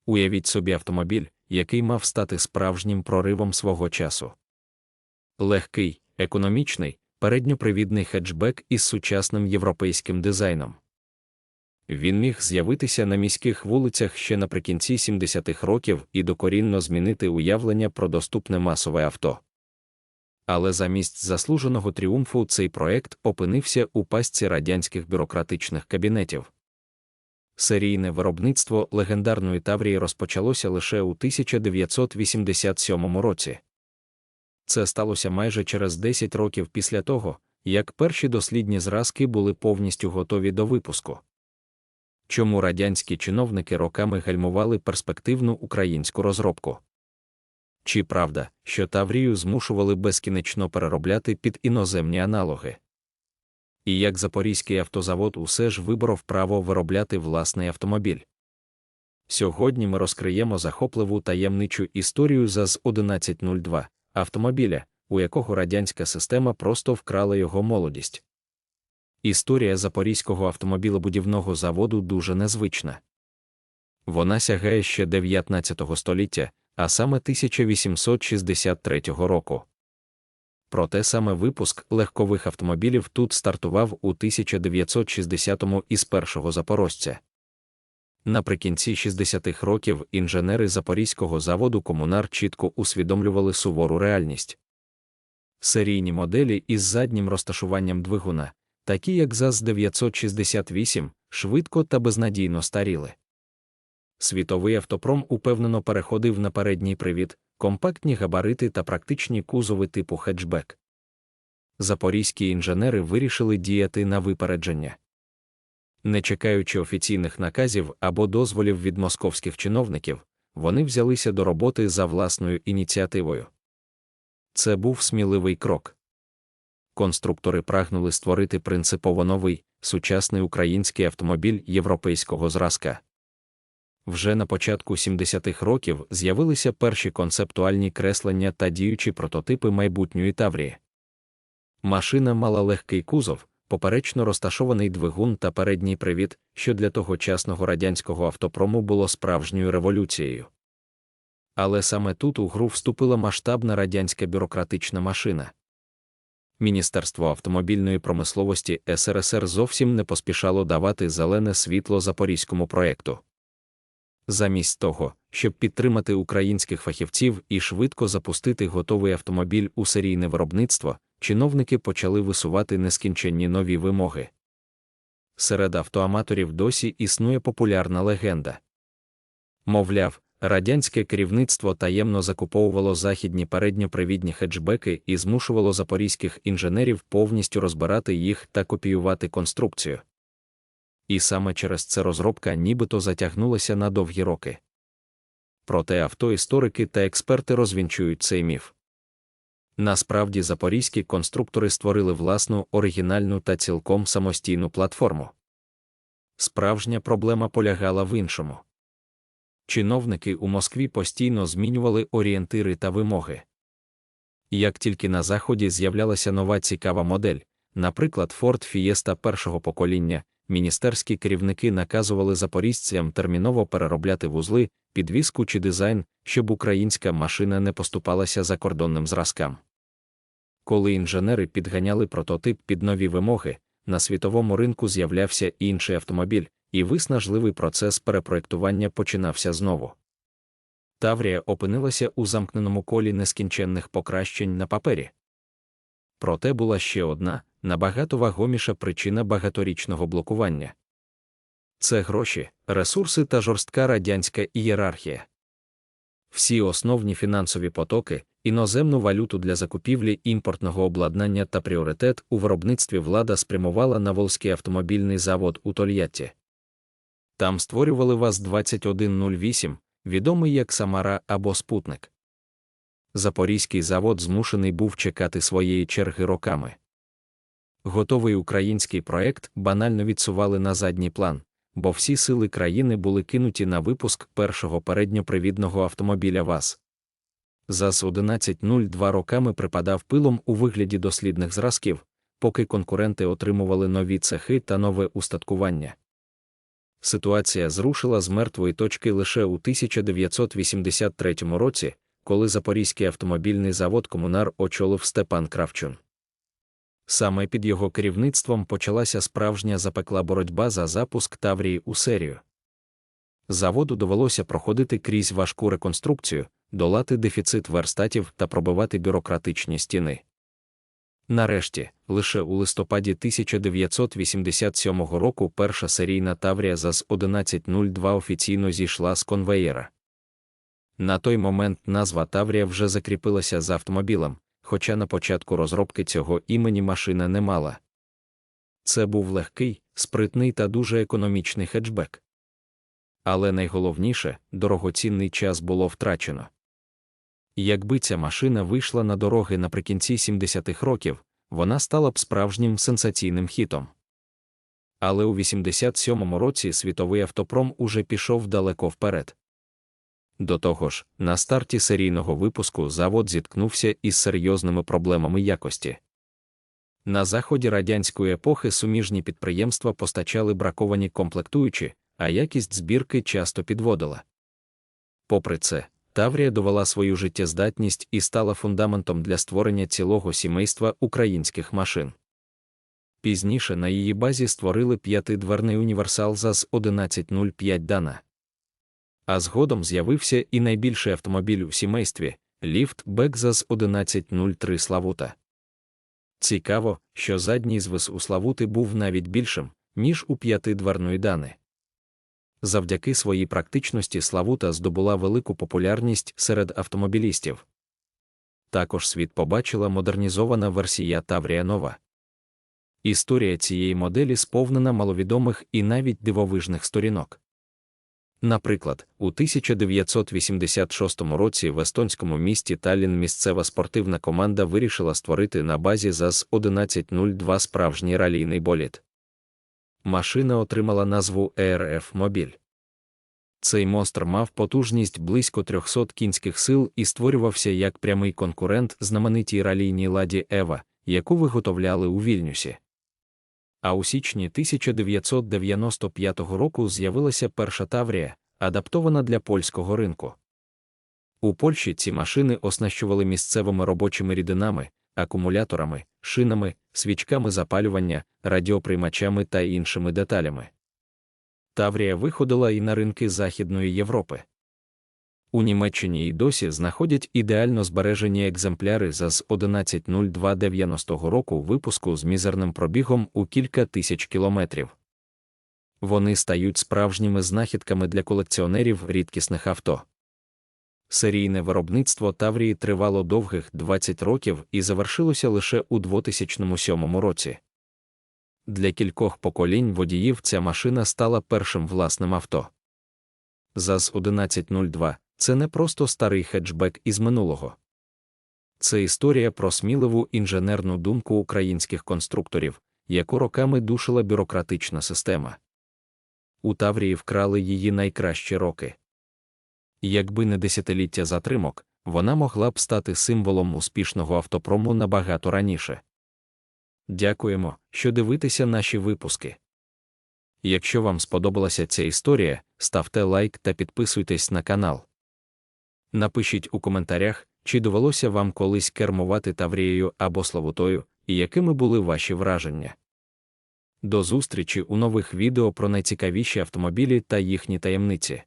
Уявіть собі автомобіль, який мав стати справжнім проривом свого часу. Легкий, економічний, передньопривідний хетчбек із сучасним європейським дизайном. Він міг з'явитися на міських вулицях ще наприкінці 70-х років і докорінно змінити уявлення про доступне масове авто. Але замість заслуженого тріумфу цей проект опинився у пастці радянських бюрократичних кабінетів. Серійне виробництво легендарної Таврії розпочалося лише у 1987 році. Це сталося майже через 10 років після того, як перші дослідні зразки були повністю готові до випуску. Чому радянські чиновники роками гальмували перспективну українську розробку? Чи правда, що Таврію змушували безкінечно переробляти під іноземні аналоги? І як Запорізький автозавод усе ж виборов право виробляти власний автомобіль? Сьогодні ми розкриємо захопливу таємничу історію ЗАЗ-1102, автомобіля, у якого радянська система просто вкрала його молодість. Історія Запорізького автомобілебудівного заводу дуже незвична. Вона сягає ще 19 століття, а саме 1863 року. Проте саме випуск легкових автомобілів тут стартував у 1960-му із першого запорожця. Наприкінці 60-х років інженери Запорізького заводу «Комунар» чітко усвідомлювали сувору реальність. Серійні моделі із заднім розташуванням двигуна, такі як ЗАЗ-968, швидко та безнадійно старіли. Світовий автопром упевнено переходив на передній привід, компактні габарити та практичні кузови типу хетчбек. Запорізькі інженери вирішили діяти на випередження. Не чекаючи офіційних наказів або дозволів від московських чиновників, вони взялися до роботи за власною ініціативою. Це був сміливий крок. Конструктори прагнули створити принципово новий, сучасний український автомобіль європейського зразка. Вже на початку 70-х років з'явилися перші концептуальні креслення та діючі прототипи майбутньої Таврії. Машина мала легкий кузов, поперечно розташований двигун та передній привід, що для тогочасного радянського автопрому було справжньою революцією. Але саме тут у гру вступила масштабна радянська бюрократична машина. Міністерство автомобільної промисловості СРСР зовсім не поспішало давати зелене світло запорізькому проєкту. Замість того, щоб підтримати українських фахівців і швидко запустити готовий автомобіль у серійне виробництво, чиновники почали висувати нескінченні нові вимоги. Серед автоаматорів досі існує популярна легенда. Мовляв, радянське керівництво таємно закуповувало західні передньопривідні хетчбеки і змушувало запорізьких інженерів повністю розбирати їх та копіювати конструкцію. І саме через це розробка нібито затягнулася на довгі роки. Проте автоісторики та експерти розвінчують цей міф. Насправді запорізькі конструктори створили власну оригінальну та цілком самостійну платформу. Справжня проблема полягала в іншому. Чиновники у Москві постійно змінювали орієнтири та вимоги. Як тільки на Заході з'являлася нова цікава модель, наприклад Ford Fiesta першого покоління, міністерські керівники наказували запоріжцям терміново переробляти вузли, підвіску чи дизайн, щоб українська машина не поступалася закордонним зразкам. Коли інженери підганяли прототип під нові вимоги, на світовому ринку з'являвся інший автомобіль, і виснажливий процес перепроектування починався знову. Таврія опинилася у замкненому колі нескінченних покращень на папері. Проте була ще одна, набагато вагоміша причина багаторічного блокування. Це гроші, ресурси та жорстка радянська ієрархія. Всі основні фінансові потоки, іноземну валюту для закупівлі імпортного обладнання та пріоритет у виробництві влада спрямувала на Волзький автомобільний завод у Тольятті. Там створювали ВАЗ-2108, відомий як Самара або Спутник. Запорізький завод змушений був чекати своєї черги роками. Готовий український проект банально відсували на задній план, бо всі сили країни були кинуті на випуск першого передньопривідного автомобіля ВАЗ. ЗАЗ-1102 роками припадав пилом у вигляді дослідних зразків, поки конкуренти отримували нові цехи та нове устаткування. Ситуація зрушила з мертвої точки лише у 1983 році, коли Запорізький автомобільний завод «Комунар» очолив Степан Кравчун. Саме під його керівництвом почалася справжня запекла боротьба за запуск Таврії у серію. Заводу довелося проходити крізь важку реконструкцію, долати дефіцит верстатів та пробивати бюрократичні стіни. Нарешті, лише у листопаді 1987 року перша серійна Таврія ЗАЗ-1102 офіційно зійшла з конвеєра. На той момент назва Таврія вже закріпилася за автомобілем, хоча на початку розробки цього імені машина не мала. Це був легкий, спритний та дуже економічний хетчбек. Але найголовніше, дорогоцінний час було втрачено. Якби ця машина вийшла на дороги наприкінці 70-х років, вона стала б справжнім сенсаційним хітом. Але у 87-му році світовий автопром уже пішов далеко вперед. До того ж, на старті серійного випуску завод зіткнувся із серйозними проблемами якості. На заході радянської епохи суміжні підприємства постачали браковані комплектуючі, а якість збірки часто підводила. Попри це, Таврія довела свою життєздатність і стала фундаментом для створення цілого сімейства українських машин. Пізніше на її базі створили п'ятидверний універсал ЗАЗ-1105 Дана. А згодом з'явився і найбільший автомобіль у сімействі – ліфтбек ЗАЗ-1103 Славута. Цікаво, що задній звис у Славути був навіть більшим, ніж у п'ятидверної Дани. Завдяки своїй практичності Славута здобула велику популярність серед автомобілістів. Також світ побачила модернізована версія Таврія Нова. Історія цієї моделі сповнена маловідомих і навіть дивовижних сторінок. Наприклад, у 1986 році в естонському місті Таллін місцева спортивна команда вирішила створити на базі ЗАЗ-1102 справжній ралійний болід. Машина отримала назву ERF Мобіль. Цей монстр мав потужність близько 300 кінських сил і створювався як прямий конкурент знаменитій ралійній ладі Ева, яку виготовляли у Вільнюсі. А у січні 1995 року з'явилася перша Таврія, адаптована для польського ринку. У Польщі ці машини оснащували місцевими робочими рідинами, акумуляторами, шинами, свічками запалювання, радіоприймачами та іншими деталями. Таврія виходила і на ринки Західної Європи. У Німеччині й досі знаходять ідеально збережені екземпляри ЗАЗ-1102 90-го року випуску з мізерним пробігом у кілька тисяч кілометрів. Вони стають справжніми знахідками для колекціонерів рідкісних авто. Серійне виробництво Таврії тривало довгих 20 років і завершилося лише у 2007 році. Для кількох поколінь водіїв ця машина стала першим власним авто. ЗАЗ-1102 – це не просто старий хетчбек із минулого. Це історія про сміливу інженерну думку українських конструкторів, яку роками душила бюрократична система. У Таврії вкрали її найкращі роки. Якби не десятиліття затримок, вона могла б стати символом успішного автопрому набагато раніше. Дякуємо, що дивитеся наші випуски. Якщо вам сподобалася ця історія, ставте лайк та підписуйтесь на канал. Напишіть у коментарях, чи довелося вам колись кермувати Таврією або Славутою, і якими були ваші враження. До зустрічі у нових відео про найцікавіші автомобілі та їхні таємниці.